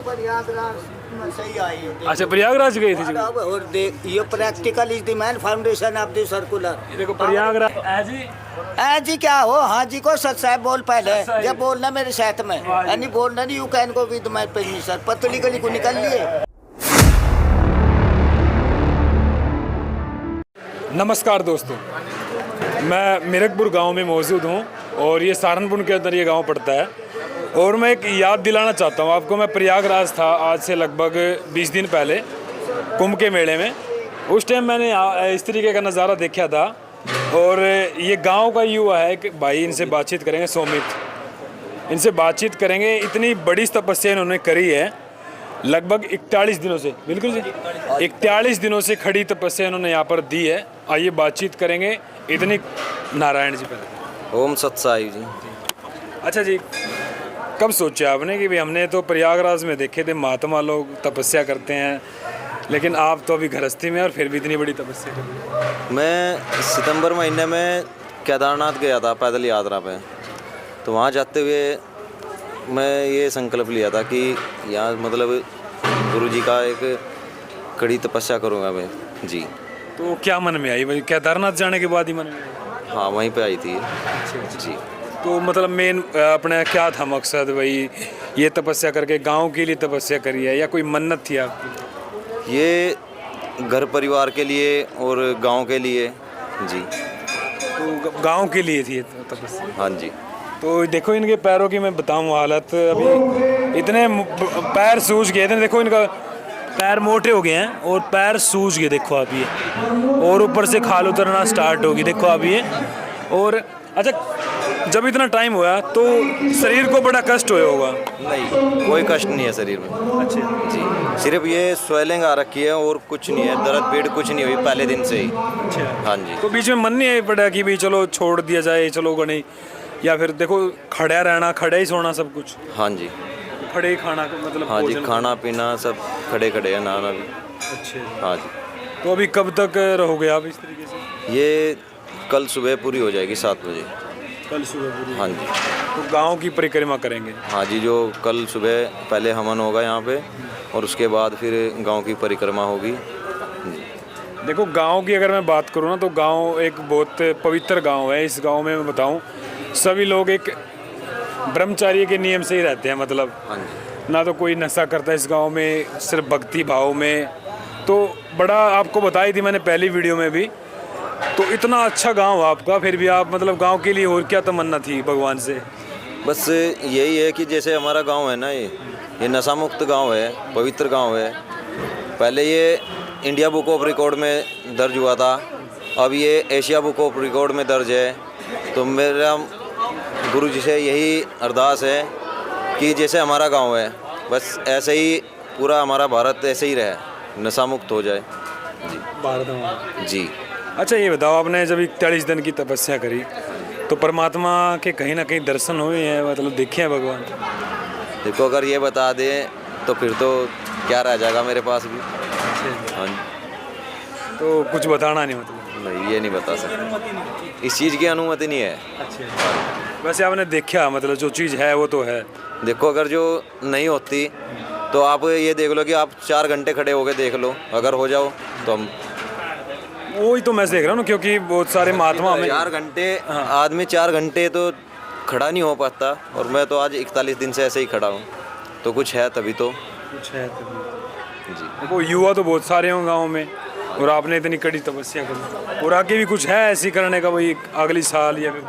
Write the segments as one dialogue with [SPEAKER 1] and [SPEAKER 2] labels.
[SPEAKER 1] प्रयागराज में सही आई है।
[SPEAKER 2] अच्छा, प्रयागराज गए थे जी।
[SPEAKER 1] अब और देख ये practical is the man foundation of the circular.
[SPEAKER 2] ये देखो प्रयागराज जी।
[SPEAKER 1] जी क्या हो, हाँ जी को सच साहब बोल पहले
[SPEAKER 2] सच है।
[SPEAKER 1] जब बोलना मेरे साथ में यानी बोलना नहीं, you can go with my permission. पतली गली को निकल लिए।
[SPEAKER 2] नमस्कार दोस्तों, मैं मीरकपुर गांव में मौजूद हूं और ये सहारनपुर के अंदर ये गांव पड़ता है। और मैं एक याद दिलाना चाहता हूं आपको। मैं प्रयागराज था आज से लगभग 20 दिन पहले कुंभ के मेले में। उस टाइम मैंने इस तरीके का नज़ारा देखा था। और ये गांव का युवा है कि भाई, इनसे बातचीत करेंगे। सोमित, इनसे बातचीत करेंगे। इतनी बड़ी तपस्या इन्होंने करी है लगभग 41 दिनों से। बिल्कुल जी, 41 दिनों से खड़ी तपस्या इन्होंने यहाँ पर दी है। आइए बातचीत करेंगे। इतनी नारायण जी पहले।
[SPEAKER 3] ओम सत साई जी।
[SPEAKER 2] अच्छा जी, कब सोचा आपने कि भाई हमने तो प्रयागराज में देखे थे महात्मा लोग तपस्या करते हैं, लेकिन आप तो अभी गृहस्थी में और फिर भी इतनी बड़ी तपस्या कर रहे हैं।
[SPEAKER 3] मैं सितंबर महीने में केदारनाथ गया था पैदल यात्रा पे। तो वहाँ जाते हुए मैं ये संकल्प लिया था कि यहाँ मतलब गुरुजी का एक कड़ी तपस्या करूँगा मैं जी।
[SPEAKER 2] तो क्या मन में आई भाई? केदारनाथ जाने के बाद ही मन में आई?
[SPEAKER 3] हाँ, वहीं पे आई थी जी।
[SPEAKER 2] तो मतलब मेन अपने क्या था मकसद भाई, ये तपस्या करके गांव के लिए तपस्या करी है या कोई मन्नत थी आपकी?
[SPEAKER 3] ये घर परिवार के लिए और गांव के लिए जी।
[SPEAKER 2] तो गांव के लिए थी ये तपस्या?
[SPEAKER 3] हाँ जी।
[SPEAKER 2] तो देखो इनके पैरों की मैं बताऊं हालत, अभी इतने पैर सूज गए थे। देखो इनका पैर मोटे हो गए हैं और पैर सूज गए, देखो आप ये। और ऊपर से खाल उतरना स्टार्ट होगी, देखो आप ये। और अच्छा, जब इतना टाइम हुआ तो शरीर को बड़ा कष्ट हुआ होगा?
[SPEAKER 3] नहीं, कोई कष्ट नहीं है शरीर में।
[SPEAKER 2] अच्छा
[SPEAKER 3] जी, सिर्फ ये स्वेलिंग आ रखी है और कुछ नहीं है। दर्द पीड़ कुछ नहीं हुई पहले दिन से ही।
[SPEAKER 2] अच्छा।
[SPEAKER 3] हाँ जी।
[SPEAKER 2] तो बीच में मन नहीं पड़ा कि भाई चलो छोड़ दिया जाए, चलो गणेश, या फिर देखो खड़ा रहना, खड़ा ही सोना सब कुछ?
[SPEAKER 3] हाँ जी।
[SPEAKER 2] खड़े ही खाना मतलब?
[SPEAKER 3] हाँ जी, खाना पीना सब खड़े खड़े है, नहाना भी।
[SPEAKER 2] अच्छा।
[SPEAKER 3] हाँ जी।
[SPEAKER 2] तो अभी कब तक रहोगे आप इस तरीके से?
[SPEAKER 3] ये कल सुबह पूरी हो जाएगी 7 बजे।
[SPEAKER 2] कल सुबह पूरी?
[SPEAKER 3] हाँ जी।
[SPEAKER 2] तो गांव की परिक्रमा करेंगे?
[SPEAKER 3] हाँ जी, जो कल सुबह पहले हवन होगा यहाँ पे और उसके बाद फिर गांव की परिक्रमा होगी।
[SPEAKER 2] देखो गांव की अगर मैं बात करूँ ना, तो गांव एक बहुत पवित्र गांव है। इस गांव में मैं बताऊँ, सभी लोग एक ब्रह्मचार्य के नियम से ही रहते हैं। मतलब
[SPEAKER 3] हाँ जी।
[SPEAKER 2] ना तो कोई नशा करता है इस गांव में, सिर्फ भक्ति भाव में। तो बड़ा आपको बताई थी मैंने पहली वीडियो में भी। तो इतना अच्छा गांव आपका, फिर भी आप मतलब गांव के लिए और क्या तमन्ना थी भगवान से?
[SPEAKER 3] बस यही है कि जैसे हमारा गांव है ना, ये नशा मुक्त गांव है, पवित्र गांव है। पहले ये इंडिया बुक ऑफ रिकॉर्ड में दर्ज हुआ था, अब ये एशिया बुक ऑफ रिकॉर्ड में दर्ज है। तो मेरा गुरु जी से यही अरदास है कि जैसे हमारा गांव है, बस ऐसे ही पूरा हमारा भारत ऐसे ही रहे, नशा मुक्त हो जाए जी।
[SPEAKER 2] भारत में
[SPEAKER 3] जी।
[SPEAKER 2] अच्छा ये बताओ, आपने जब 41 दिन की तपस्या करी तो परमात्मा के कहीं ना कहीं दर्शन हुए हैं, मतलब देखे हैं भगवान?
[SPEAKER 3] देखो, अगर ये बता दें तो फिर तो क्या रह जाएगा मेरे पास भी। हाँ जी।
[SPEAKER 2] तो कुछ बताना नहीं मतलब?
[SPEAKER 3] नहीं, ये नहीं बता सकते, इस चीज़ की अनुमति नहीं है।
[SPEAKER 2] अच्छा। वैसे आपने देखा, मतलब जो चीज़ है वो तो है।
[SPEAKER 3] देखो, अगर जो नहीं होती तो आप ये देख लो कि आप 4 घंटे खड़े होके देख लो, अगर हो जाओ तो हम।
[SPEAKER 2] वही तो मैं देख रहा हूँ, क्योंकि बहुत सारे महात्मा हमें
[SPEAKER 3] 4 घंटे आदमी 4 घंटे तो खड़ा नहीं हो पाता, और मैं तो आज 41 दिन से ऐसे ही खड़ा हूँ। तो कुछ है तभी तो।
[SPEAKER 2] कुछ है तभी
[SPEAKER 3] जी।
[SPEAKER 2] देखो युवा तो बहुत सारे हों गाँव में, और आपने इतनी कड़ी तपस्या करी, और आगे भी कुछ है ऐसी करने का भाई अगली साल या फिर?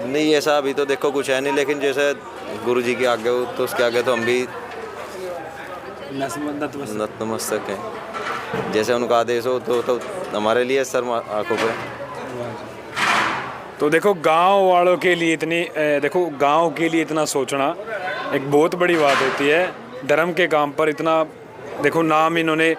[SPEAKER 3] नहीं, ऐसा अभी तो देखो कुछ है नहीं, लेकिन जैसे गुरु जी के आगे हो तो उसके आगे तो हम भी नतमस्तक हैं। जैसे उनका आदेश हो तो हमारे लिए सर आंखों पे।
[SPEAKER 2] तो देखो गांव वालों के लिए इतनी देखो गांव के लिए इतना सोचना एक बहुत बड़ी बात होती है। धर्म के काम पर इतना देखो नाम इन्होंने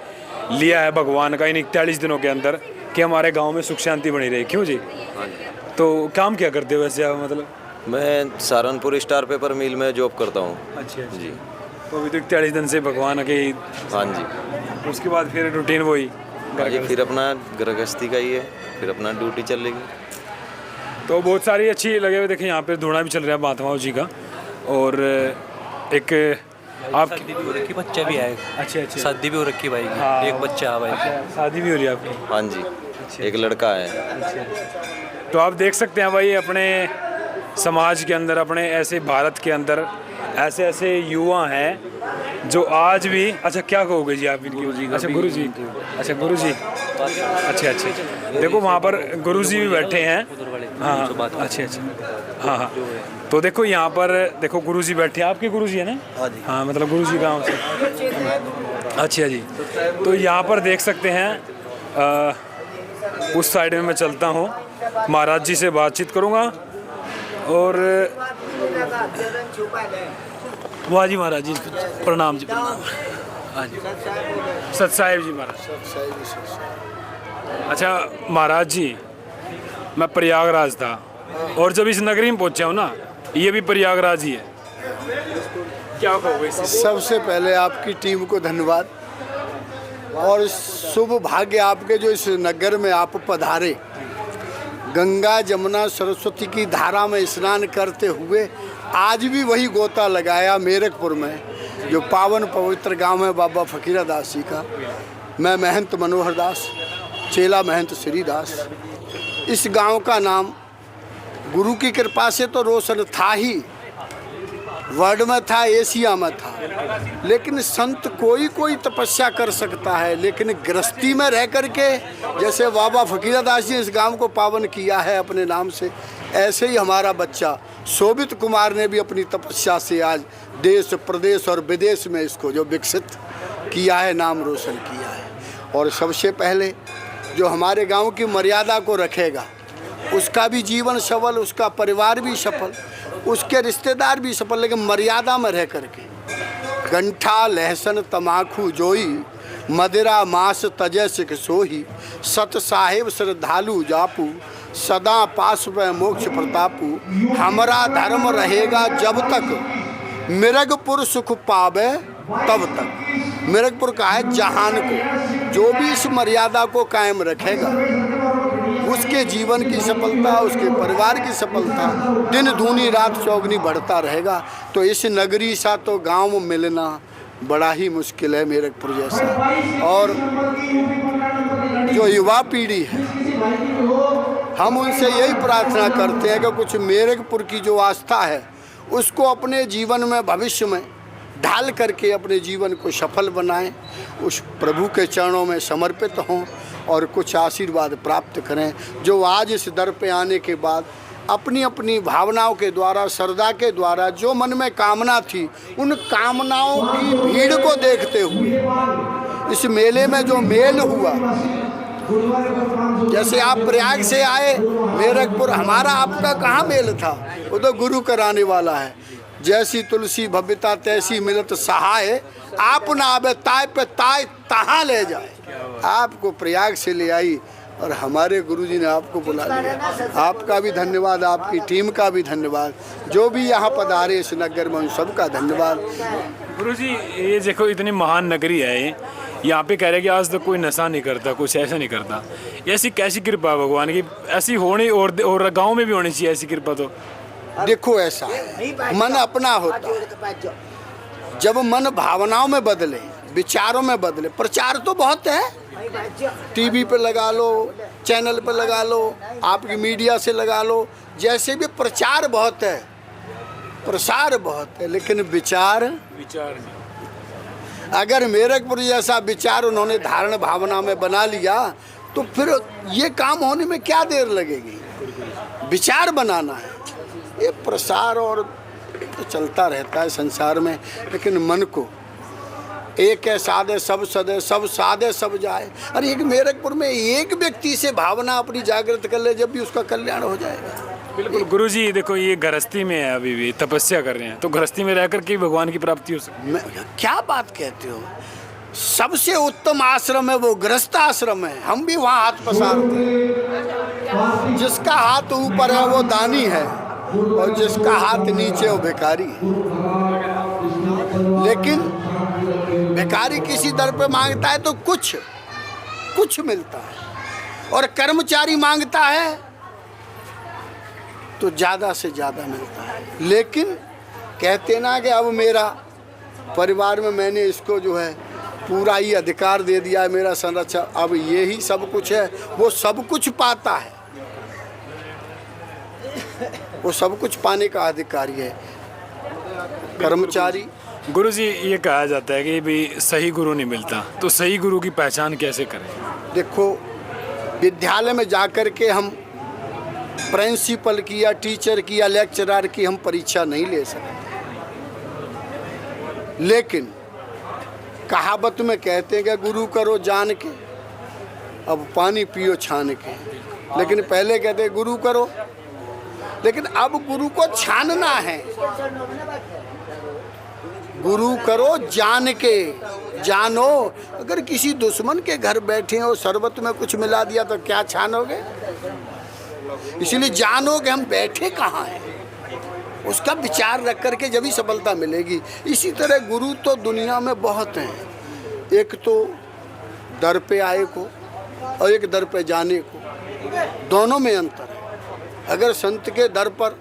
[SPEAKER 2] लिया है भगवान का इन 41 दिनों के अंदर कि हमारे गांव में सुख शांति बनी रहे। क्यों जी?
[SPEAKER 3] हाँ जी।
[SPEAKER 2] तो काम क्या करते हो वैसे आप? मतलब
[SPEAKER 3] मैं सहारनपुर स्टार पेपर मिल में जॉब करता हूँ।
[SPEAKER 2] अच्छा
[SPEAKER 3] जी।
[SPEAKER 2] तो अभी तो 41 दिन से भगवान के।
[SPEAKER 3] हाँ जी।
[SPEAKER 2] उसके बाद फिर रूटीन वही
[SPEAKER 3] ये फिर अपना गृहस्थी का ही है, फिर अपना ड्यूटी चलेगी।
[SPEAKER 2] तो बहुत सारी अच्छी लगे हुए। देखिए यहाँ पे धुना भी चल रहा है महात्माओं जी का, और एक आप
[SPEAKER 4] शादी भी हो रखी, बच्चा भी है।
[SPEAKER 2] अच्छा अच्छा,
[SPEAKER 4] शादी भी हो रखी भाई की,
[SPEAKER 2] हाँ।
[SPEAKER 4] एक बच्चा है भाई।
[SPEAKER 2] शादी भी हो रही है आपकी?
[SPEAKER 3] हाँ जी, एक लड़का है।
[SPEAKER 2] तो आप देख सकते हैं भाई, अपने समाज के अंदर, अपने ऐसे भारत के अंदर ऐसे ऐसे युवा हैं जो आज भी, अच्छा क्या कहोगे जी आप इनकी? अच्छा गुरु जी, अच्छा गुरु जी, अच्छा अच्छा, देखो वहाँ पर गुरु जी भी बैठे हैं। हाँ अच्छा अच्छा, हाँ हाँ, तो देखो यहाँ पर देखो गुरु जी बैठे हैं, आपके गुरु जी है ना? हाँ मतलब गुरु जी गाँव से, अच्छा जी। तो यहाँ पर देख सकते हैं, उस साइड में मैं चलता हूँ, महाराज जी से बातचीत करूँगा। और वाह जी महाराज जी, प्रणाम जी, प्रणाम। हाँ जी, सत साहिब जी महाराज। अच्छा महाराज जी, मैं प्रयागराज था और जब इस नगरी में पहुंचा हूँ ना, ये भी प्रयागराज ही है, क्या कहोगे इससे?
[SPEAKER 5] सबसे पहले आपकी टीम को धन्यवाद और शुभ भाग्य आपके जो इस नगर में आप पधारे। गंगा जमुना सरस्वती की धारा में स्नान करते हुए आज भी वही गोता लगाया मेरठपुर में, जो पावन पवित्र गांव है बाबा फकीरा दास जी का। मैं महंत मनोहर दास, चेला महंत श्रीदास। इस गांव का नाम गुरु की कृपा से तो रोशन था ही, वर्ल्ड में था, एशिया में था। लेकिन संत कोई कोई तपस्या कर सकता है, लेकिन गृहस्थी में रह करके, जैसे बाबा फकीरा दास जी इस गांव को पावन किया है अपने नाम से, ऐसे ही हमारा बच्चा शोभित कुमार ने भी अपनी तपस्या से आज देश प्रदेश और विदेश में इसको जो विकसित किया है, नाम रोशन किया है। और सबसे पहले जो हमारे गांव की मर्यादा को रखेगा, उसका भी जीवन सफल, उसका परिवार भी सफल, उसके रिश्तेदार भी सफल, लेकिन मर्यादा में रह करके। गंठा लहसुन तमाखू जोई, मदिरा मांस तजय सिख सोही, सत साहिब श्रद्धालु जापू, सदा पास में मोक्ष प्रतापू। हमारा धर्म रहेगा जब तक, मिरगपुर सुख पावे तब तक। मिरगपुर का है जहान को, जो भी इस मर्यादा को कायम रखेगा, उसके जीवन की सफलता, उसके परिवार की सफलता दिन दूनी रात चौगनी बढ़ता रहेगा। तो इस नगरी सा तो गांव मिलना बड़ा ही मुश्किल है, मेरठपुर जैसा। और जो युवा पीढ़ी है, हम उनसे यही प्रार्थना करते हैं कि कुछ मेरठपुर की जो आस्था है उसको अपने जीवन में, भविष्य में ढाल करके अपने जीवन को सफल बनाएं, उस प्रभु के चरणों में समर्पित हों और कुछ आशीर्वाद प्राप्त करें। जो आज इस दर पे आने के बाद अपनी अपनी भावनाओं के द्वारा, श्रद्धा के द्वारा जो मन में कामना थी, उन कामनाओं की भीड़ को देखते हुए इस मेले में जो मेल हुआ, जैसे आप प्रयाग से आए मेरठपुर, हमारा आपका कहाँ मेल था, वो तो गुरु कराने वाला है। जैसी तुलसी भव्यता तैसी मिलत सहाय, आप ना आवे ताय पे ताय तहाँ ले जाए। आपको प्रयाग से ले आई और हमारे गुरुजी ने आपको बुला लिया। आपका भी धन्यवाद, आपकी टीम का भी धन्यवाद, जो भी यहाँ पधारे इस नगर में उन सबका धन्यवाद।
[SPEAKER 2] गुरुजी ये देखो, इतनी महान नगरी है ये, यहाँ पे कह रहे हैं कि आज तक कोई नशा नहीं करता, कुछ ऐसा नहीं करता। ऐसी कैसी कृपा है भगवान की, ऐसी होनी और गाँव में भी होनी चाहिए ऐसी कृपा। तो
[SPEAKER 5] देखो ऐसा है, मन अपना होता है। जब मन भावनाओं में बदले, विचारों में बदले, प्रचार तो बहुत है, टीवी पे लगा लो, चैनल पे लगा लो, आपकी मीडिया से लगा लो, जैसे भी प्रचार बहुत है, प्रसार बहुत है, लेकिन विचार अगर मेरठपुर जैसा विचार उन्होंने धारण भावना में बना लिया तो फिर ये काम होने में क्या देर लगेगी। विचार बनाना है, ये प्रसार और तो चलता रहता है संसार में, लेकिन मन को एक है साधे सब सदे, सब साधे सब जाए। अरे एक मेरठपुर में एक व्यक्ति से भावना अपनी जागृत कर ले, जब भी उसका कल्याण हो जाएगा।
[SPEAKER 2] बिल्कुल गुरुजी, देखो ये गृहस्थी में है, अभी भी तपस्या कर रहे हैं, तो गृहस्थी में रह कर के भगवान की प्राप्ति हो सकती है।
[SPEAKER 5] क्या बात कहते हो, सबसे उत्तम आश्रम है वो गृहस्थ आश्रम है। हम भी वहाँ हाथ पसारते हैं। जिसका हाथ ऊपर है वो दानी है और जिसका हाथ नीचे वो भिखारी है। लेकिन भिखारी किसी दर पे मांगता है तो कुछ मिलता है, और कर्मचारी मांगता है तो ज़्यादा से ज़्यादा मिलता है। लेकिन कहते ना कि अब मेरा परिवार में मैंने इसको जो है पूरा ही अधिकार दे दिया है, मेरा संरक्षण, अब यही सब कुछ है। वो सब कुछ पाता है, वो सब कुछ पाने का अधिकारी है, कर्मचारी।
[SPEAKER 2] गुरुजी, ये कहा जाता है कि भी सही गुरु नहीं मिलता, तो सही गुरु की पहचान कैसे करें?
[SPEAKER 5] देखो, विद्यालय में जाकर के हम प्रिंसिपल की या टीचर की या लेक्चरर की हम परीक्षा नहीं ले सकते, लेकिन कहावत में कहते हैं कि गुरु करो जान के, अब पानी पियो छान के। लेकिन पहले कहते हैं गुरु करो, लेकिन अब गुरु को छानना है। गुरु करो जान के, जानो। अगर किसी दुश्मन के घर बैठे हो, शरबत में कुछ मिला दिया तो क्या छानोगे? इसलिए जानो कि हम बैठे कहाँ हैं, उसका विचार रख करके जब ही सफलता मिलेगी। इसी तरह गुरु तो दुनिया में बहुत हैं, एक तो दर पे आए को और एक दर पे जाने को, दोनों में अंतर है। अगर संत के दर पर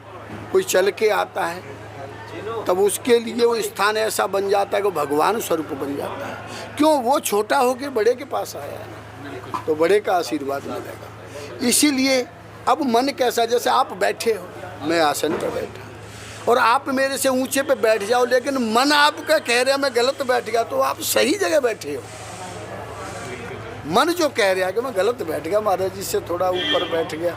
[SPEAKER 5] कोई चल के आता है तब उसके लिए वो स्थान ऐसा बन जाता है कि भगवान स्वरूप बन जाता है। क्यों? वो छोटा होकर बड़े के पास आया है, तो बड़े का आशीर्वाद मिलेगा। इसीलिए अब मन कैसा, जैसे आप बैठे हो, मैं आसन पर बैठा और आप मेरे से ऊंचे पे बैठ जाओ, लेकिन मन आपका कह रहा है मैं गलत बैठ गया, तो आप सही जगह बैठे हो। मन जो कह रहा है कि मैं गलत बैठ गया, महाराज जी से थोड़ा ऊपर बैठ गया,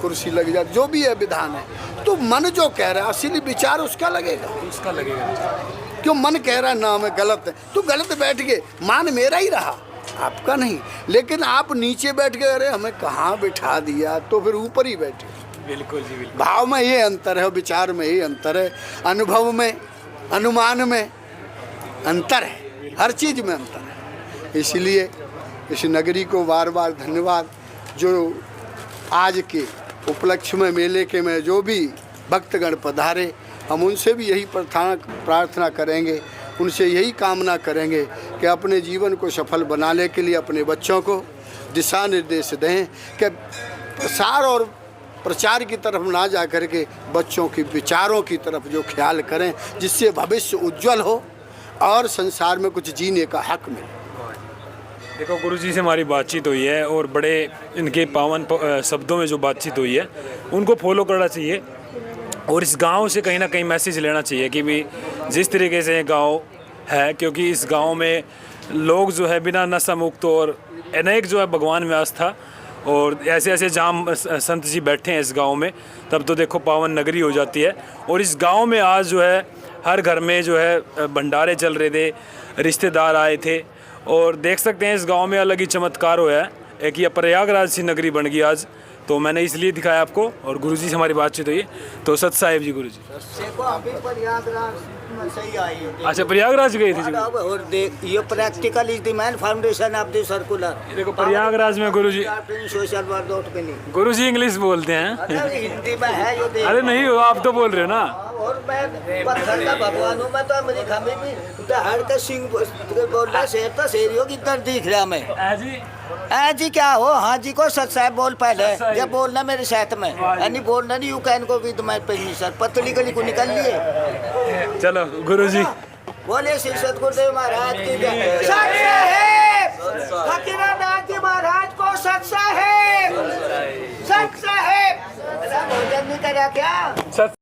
[SPEAKER 5] कुर्सी लग जा, जो भी है विधान है, तो मन जो कह रहा है असली विचार उसका लगेगा,
[SPEAKER 2] उसका लगेगा।
[SPEAKER 5] क्यों? मन कह रहा है ना मैं गलत है, तो गलत बैठ गए, मान मेरा ही रहा, आपका नहीं। लेकिन आप नीचे बैठ गए, अरे हमें कहाँ बिठा दिया, तो फिर ऊपर ही बैठे।
[SPEAKER 2] बिल्कुल जी, बिल्कुल।
[SPEAKER 5] भाव में ये अंतर है, विचार में ये अंतर है, अनुभव में, अनुमान में अंतर है, हर चीज़ में अंतर है। इसलिए इस नगरी को बार बार धन्यवाद। जो आज के उपलक्ष्य में, मेले के में जो भी भक्तगण पधारे, हम उनसे भी यही प्रार्थना करेंगे, उनसे यही कामना करेंगे कि अपने जीवन को सफल बनाने के लिए अपने बच्चों को दिशा निर्देश दें कि प्रसार और प्रचार की तरफ ना जा करके बच्चों की विचारों की तरफ जो ख्याल करें, जिससे भविष्य उज्जवल हो और संसार में कुछ जीने का हक मिले।
[SPEAKER 2] देखो, गुरुजी से हमारी बातचीत हुई है और बड़े इनके पावन शब्दों में जो बातचीत हुई है उनको फॉलो करना चाहिए और इस गांव से कहीं ना कहीं मैसेज लेना चाहिए कि भी जिस तरीके से ये गांव है, क्योंकि इस गांव में लोग जो है बिना नशा मुक्त और अनेक जो है भगवान में आस्था और ऐसे ऐसे जहाँ संत जी बैठे हैं इस गांव में, तब तो देखो पावन नगरी हो जाती है। और इस गांव में आज जो है हर घर में जो है भंडारे चल रहे थे, रिश्तेदार आए थे और देख सकते हैं इस गांव में अलग ही चमत्कार हुआ है। एक ये प्रयागराज सी नगरी बन गई आज, तो मैंने इसलिए दिखाया आपको। और गुरुजी से हमारी बातचीत हुई, तो सत साहिब जी गुरुजी। अच्छा, प्रयागराज गए थे जी?
[SPEAKER 1] और देख, ये practical is the man foundation of the circular.
[SPEAKER 2] देखो प्रयागराज में गुरुजी,
[SPEAKER 1] सोशल वर्क आउट के लिए
[SPEAKER 2] गुरुजी इंग्लिश बोलते हैं।
[SPEAKER 1] हिंदी में है यो देख।
[SPEAKER 2] अरे नहीं, आप तो बोल रहे हो ना।
[SPEAKER 1] और मैं पत्थर का भगवान हूँ, मैं तो अमेरिका में भी हर का सिंह बोल रहा, शेर तो शेरियों की तरह दिख रहा मैं। जी क्या हो? हाँ जी को सच साहब बोल पहले, जब बोलना मेरे साथ में, यानी बोलना नहीं, you can go with my permission. पतली गली को निकल लिए।
[SPEAKER 2] चलो गुरुजी,
[SPEAKER 1] बोले श्री सतगुरुदेव महाराज की जय। सत साहेब फकीरानाथ जी महाराज को सत साहेब, सत साहेब। भोजन नहीं करा क्या?